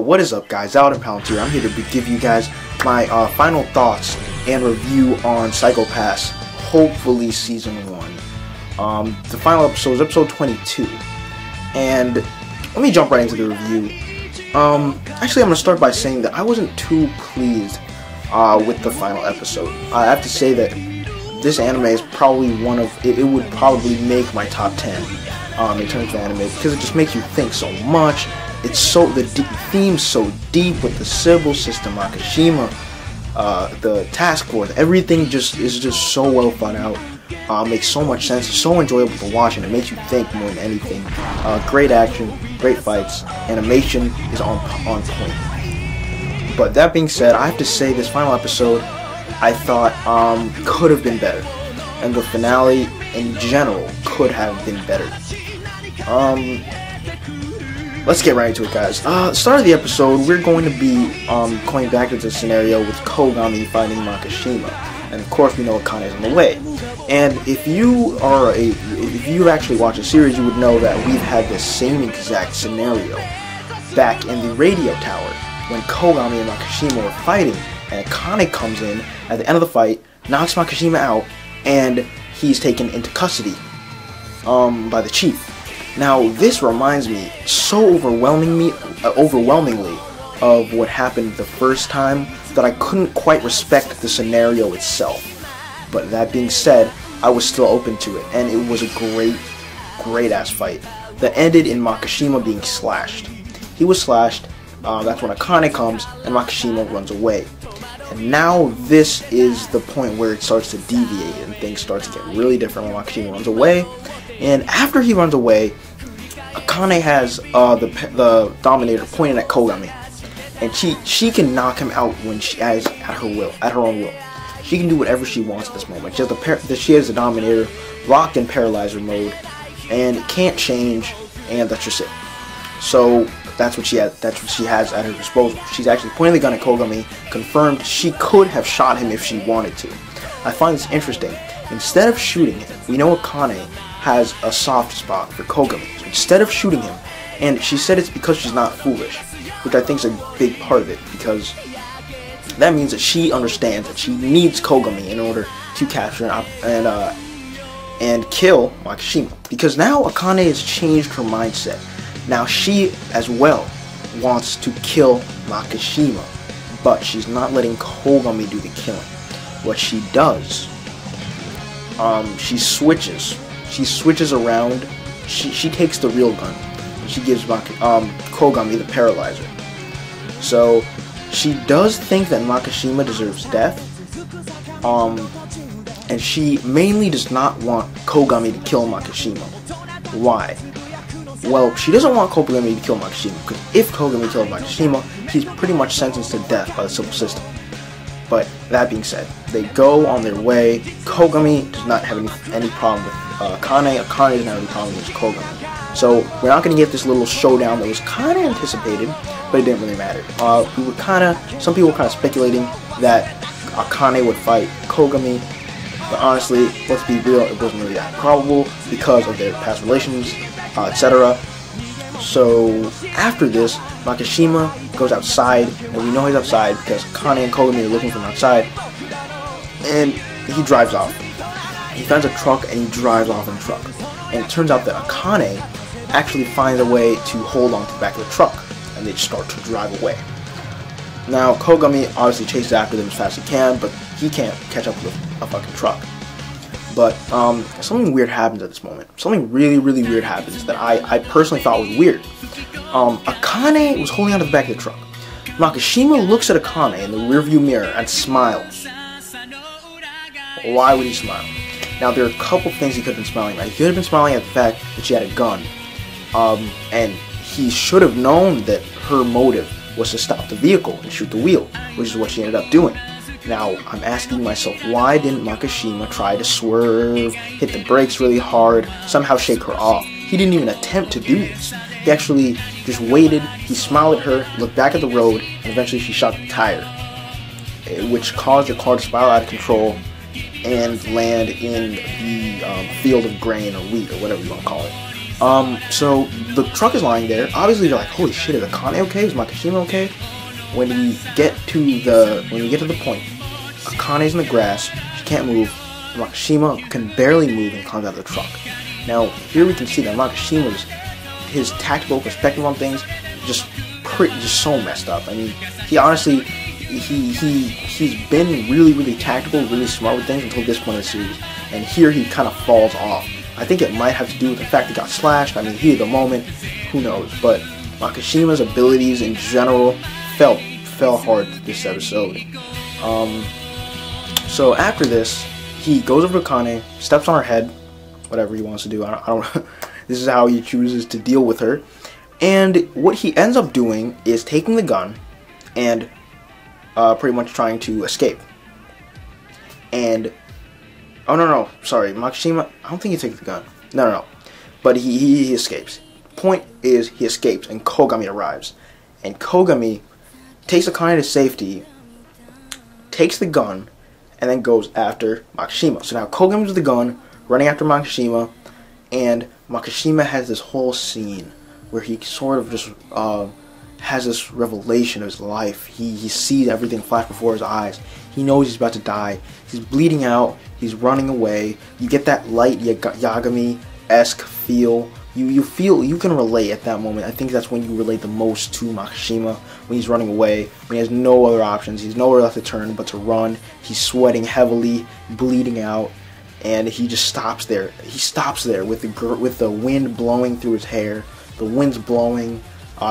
What is up, guys? Alden Palantir. I'm here to give you guys my final thoughts and review on Psycho Pass, hopefully Season 1. The final episode is episode 22. And let me jump right into the review. Actually, I'm going to start by saying that I wasn't too pleased with the final episode. I have to say that this anime is probably one of, it would probably make my top 10 in terms of anime, because it just makes you think so much. It's so, the theme's so deep with the Sibyl system, Makishima, the task force, everything is just so well thought out. Makes so much sense. It's so enjoyable to watch, and it makes you think more than anything. Great action, great fights, animation is on point. But that being said, I have to say this final episode, I thought could have been better, and the finale in general could have been better. Let's get right into it, guys. Start of the episode, we're going to be going back into the scenario with Kogami fighting Makishima, and of course we know Akane is on the way. And if you've actually watched the series, you would know that we've had the same exact scenario back in the radio tower when Kogami and Makishima were fighting, and Akane comes in at the end of the fight, knocks Makishima out, and he's taken into custody by the chief. Now, this reminds me so overwhelmingly of what happened the first time that I couldn't quite respect the scenario itself. But that being said, I was still open to it, and it was a great ass fight that ended in Makishima being slashed. He was slashed, that's when Akane comes, and Makishima runs away. And now this is the point where it starts to deviate, and things start to get really different when Makishima runs away. And after he runs away, Akane has the Dominator pointed at Kogami, and she can knock him out when she has at her own will. She can do whatever she wants at this moment. She has the Dominator locked in Paralyzer mode, and it can't change, and that's just it. So that's what she has at her disposal. She's actually pointing the gun at Kogami, confirmed she could have shot him if she wanted to. I find this interesting. Instead of shooting him, we know Akane has a soft spot for Kogami. So instead of shooting him, and she said it's because she's not foolish, which I think is a big part of it, because that means that she understands that she needs Kogami in order to capture and kill Makishima. Because now Akane has changed her mindset. Now she as well wants to kill Makishima, but she's not letting Kogami do the killing. What she does, she switches around. She takes the real gun, and she gives Kogami the Paralyzer. So she does think that Makishima deserves death, and she mainly does not want Kogami to kill Makishima. Why? Well, she doesn't want Kogami to kill Makishima, because if Kogami kills Makishima, he's pretty much sentenced to death by the Sibyl system. But that being said, they go on their way. Kogami does not have any problem with Akane. Akane doesn't have any problem with Kogami. So we're not going to get this little showdown that was kind of anticipated, but it didn't really matter. Some people were kind of speculating that Akane would fight Kogami, but honestly, let's be real, it wasn't really that probable because of their past relations, etc. So after this, Makishima goes outside, and we know he's outside because Akane and Kogami are looking from outside, and he drives off. He finds a truck, and he drives off in the truck. And it turns out that Akane actually finds a way to hold on to the back of the truck, and they start to drive away. Now, Kogami obviously chases after them as fast as he can, but he can't catch up with a fucking truck. But something weird happens at this moment. Something really weird happens that I personally thought was weird. Akane was holding onto the back of the truck. Makishima looks at Akane in the rearview mirror and smiles. Why would he smile? Now, there are a couple things he could have been smiling at. He could have been smiling at the fact that she had a gun. And he should have known that her motive was to stop the vehicle and shoot the wheel, which is what she ended up doing. Now, I'm asking myself, why didn't Makishima try to swerve, hit the brakes really hard, somehow shake her off? He didn't even attempt to do this. He actually just waited, he smiled at her, looked back at the road, and eventually she shot the tire, which caused the car to spiral out of control and land in the field of grain or wheat or whatever you want to call it. So the truck is lying there. Obviously, they're like, "Holy shit, is Akane okay? Is Makishima okay?" When we get to the point, Akane's in the grass. She can't move. Makishima can barely move and comes out of the truck. Now here we can see that Makishima's his tactical perspective on things just so messed up. I mean, he honestly he's been really tactical, really smart with things until this point in the series, and here he kind of falls off. I think it might have to do with the fact he got slashed. I mean, heat of the moment, who knows? But Makishima's abilities in general fell hard this episode. So after this, he goes over to Akane, steps on her head, whatever he wants to do. I don't this is how he chooses to deal with her. And what he ends up doing is taking the gun and pretty much trying to escape. And oh no, sorry, Makishima. I don't think he takes the gun. No. But he escapes. Point is, he escapes, and Kogami arrives, and Kogami takes Akane to safety, takes the gun, and then goes after Makishima. So now Kogami's with the gun, running after Makishima, and Makishima has this whole scene where he sort of just has this revelation of his life. He sees everything flash before his eyes. He knows he's about to die. He's bleeding out. He's running away. You get that light Yagami-esque feel. You can relate at that moment. I think that's when you relate the most to Makishima, when he's running away, when he has no other options. He's nowhere left to turn but to run. He's sweating heavily, bleeding out, and he just stops there. He stops there with the wind blowing through his hair. The wind's blowing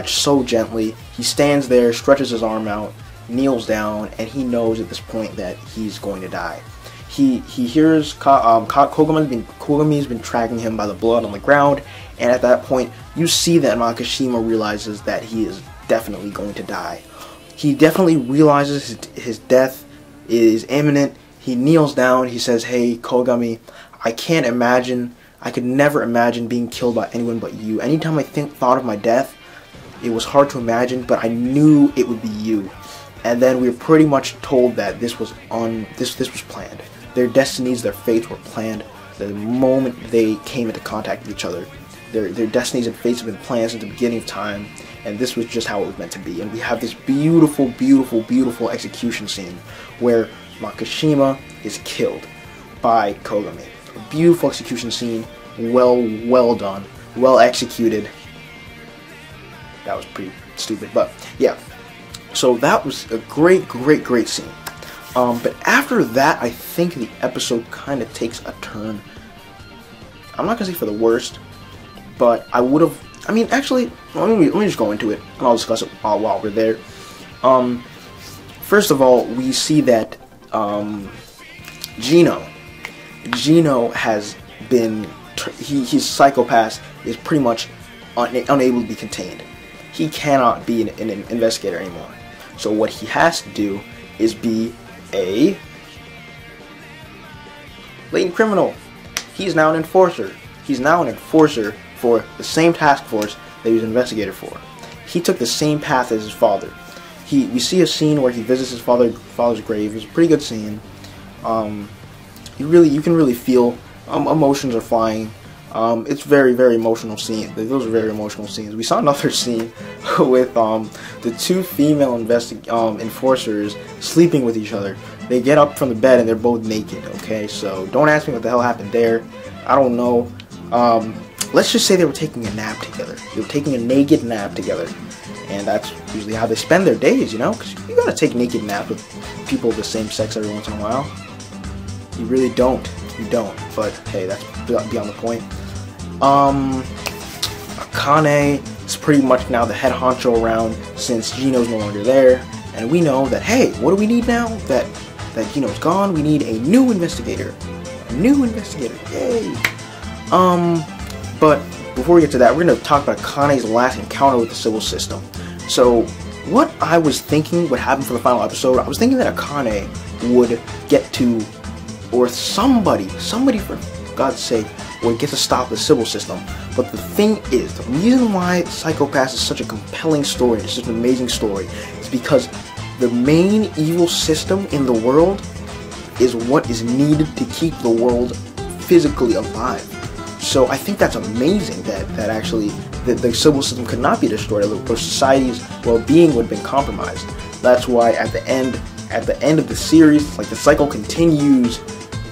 so gently. He stands there, stretches his arm out, kneels down, and he knows at this point that he's going to die. He hears Kogami's been tracking him by the blood on the ground, and at that point, you see that Makishima realizes that he is definitely going to die. He definitely realizes his death is imminent. He kneels down. He says, "Hey, Kogami, I could never imagine being killed by anyone but you. Anytime I thought of my death, it was hard to imagine, but I knew it would be you." And then we were pretty much told that this was planned. Their destinies, their fates were planned the moment they came into contact with each other. Their destinies and fates have been planned since the beginning of time, and this was just how it was meant to be. And we have this beautiful execution scene where Makishima is killed by Kogami. A beautiful execution scene, well done, well executed. That was pretty stupid, but yeah. So that was a great scene. But after that, I think the episode kind of takes a turn. I'm not gonna say for the worst, but I would have. I mean, actually, let me just go into it, and I'll discuss it while we're there. First of all, we see that Gino has been. His psychopath is pretty much unable to be contained. He cannot be an investigator anymore. So what he has to do is be a latent criminal. He's now an enforcer. He's now an enforcer for the same task force that he was an investigator for. He took the same path as his father. We see a scene where he visits his father's grave. It's a pretty good scene. You can really feel emotions are flying. It's very emotional scene. Those are very emotional scenes. We saw another scene with the two female enforcers sleeping with each other. They get up from the bed and they're both naked. Okay, so don't ask me what the hell happened there. I don't know. Let's just say they were taking a nap together. They were taking a naked nap together, and that's usually how they spend their days, you know. Because you gotta take naked naps with people of the same sex every once in a while. You really don't. You don't. But hey, that's beyond the point. Akane is pretty much now the head honcho around since Gino's no longer there, and we know that, hey, what do we need now that Gino's gone? We need a new investigator. A new investigator. Yay! But before we get to that, we're going to talk about Akane's last encounter with the civil system. So, what I was thinking would happen for the final episode, I was thinking that Akane would get to, or somebody for God's sake, would get to stop the civil system. But the thing is, the reason why Psycho-Pass is such a compelling story, it's such an amazing story, is because the main evil system in the world is what is needed to keep the world physically alive. So I think that's amazing that actually the civil system could not be destroyed, or society's well-being would have been compromised. That's why at the end of the series, like, the cycle continues.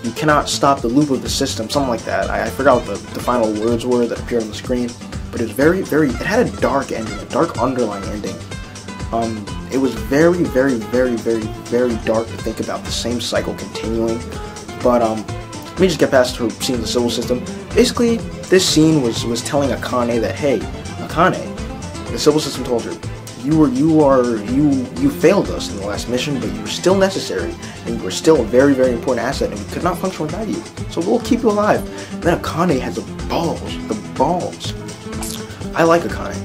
You cannot stop the loop of the system, something like that. I forgot what the final words were that appeared on the screen, but it was it had a dark ending, a dark underlying ending. It was very, very, very, very, very dark to think about the same cycle continuing. But let me just get past her scene of the civil system. Basically, this scene was telling Akane that, hey, Akane, the civil system told her, you failed us in the last mission, but you were still necessary, and you were still a very, very important asset, and we could not function without you. So we'll keep you alive. And then Akane has the balls. I like Akane.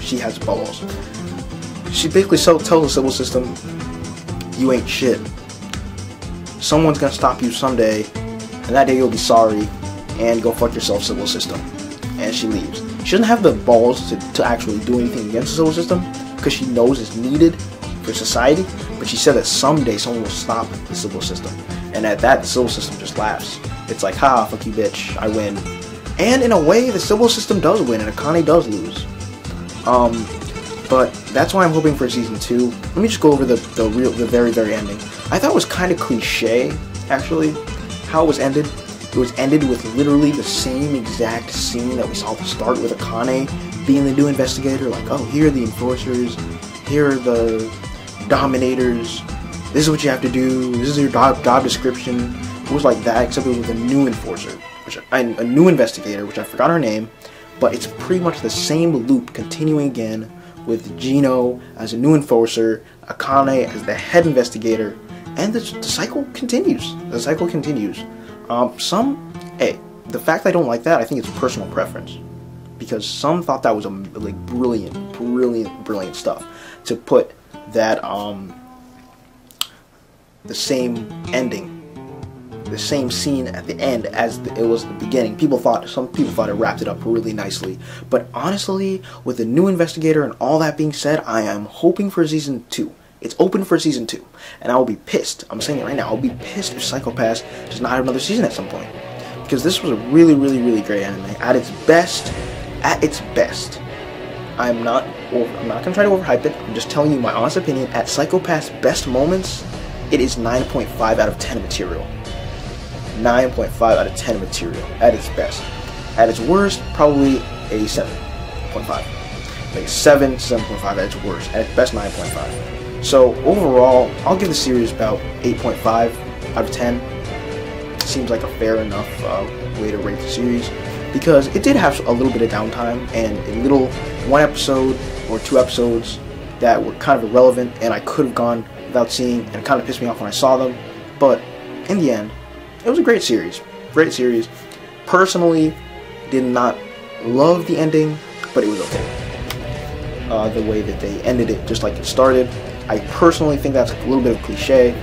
She has balls. She basically tells the civil system, you ain't shit. Someone's gonna stop you someday, and that day you'll be sorry, and go fuck yourself, civil system. And she leaves. She doesn't have the balls to actually do anything against the civil system, because she knows it's needed for society, but she said that someday someone will stop the civil system. And at that, the civil system just laughs. It's like, ha, fuck you bitch, I win. And in a way, the civil system does win, and Akane does lose. But that's why I'm hoping for season 2. Let me just go over the very, very ending. I thought it was kind of cliche, actually, how it was ended. It was ended with literally the same exact scene that we saw at the start, with Akane being the new investigator. Like, oh, here are the enforcers, here are the dominators, this is what you have to do, this is your job description. It was like that, except it was with a new enforcer, a new investigator, which I forgot her name, but it's pretty much the same loop continuing again, with Gino as a new enforcer, Akane as the head investigator, and the cycle continues. The cycle continues. The fact I don't like that, I think it's personal preference, because some thought that was like brilliant stuff to put that the same ending, the same scene at the end as it was at the beginning. Some people thought it wrapped it up really nicely, but honestly, with the new investigator and all that being said, I am hoping for season 2. It's open for season 2, and I will be pissed. I'm saying it right now. I'll be pissed if Psycho Pass does not have another season at some point, because this was a really, really, really great anime at its best. I'm not gonna try to overhype it. I'm just telling you my honest opinion. At Psycho Pass best moments, it is 9.5 out of 10 material. 9.5 out of 10 material at its best. At its worst, probably a 7.5. Like 7.5 at its worst. At its best, 9.5. So overall, I'll give the series about 8.5 out of 10. Seems like a fair enough way to rate the series, because it did have a little bit of downtime and a little 1 episode or 2 episodes that were kind of irrelevant and I could have gone without seeing, and it kind of pissed me off when I saw them. But in the end, it was a great series. Great series. Personally, did not love the ending, but it was okay. The way that they ended it, just like it started. I personally think that's a little bit of cliche,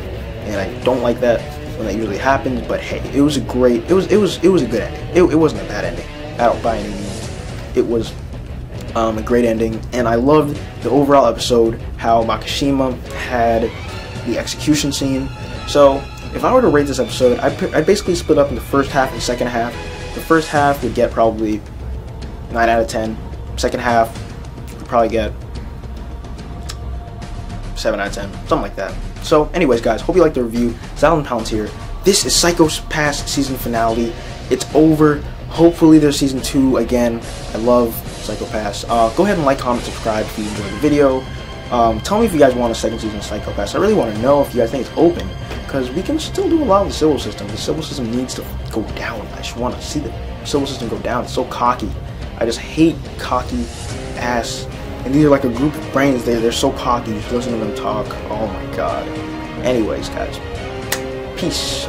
and I don't like that when that usually happens. But hey, it was a great, it was a good ending. It wasn't a bad ending, by any means. It was a great ending, and I loved the overall episode. How Makishima had the execution scene. So if I were to rate this episode, I'd basically split up into first half and second half. The first half would get probably 9 out of 10. Second half would probably get 7 out of 10, something like that. So anyways, guys, hope you liked the review. Zalon here. This is Psycho Pass season finale. It's over. Hopefully there's season 2 again. I love Psycho Pass. Go ahead and like, comment, subscribe if you enjoyed the video. Tell me if you guys want a second season of Psycho Pass. I really want to know if you guys think it's open, because we can still do a lot of the civil system. The civil system needs to go down. I just want to see the civil system go down. It's so cocky. I just hate cocky ass. And these are like a group of brains. They're so cocky. You just listen to them talk. Oh my god. Anyways, guys. Peace.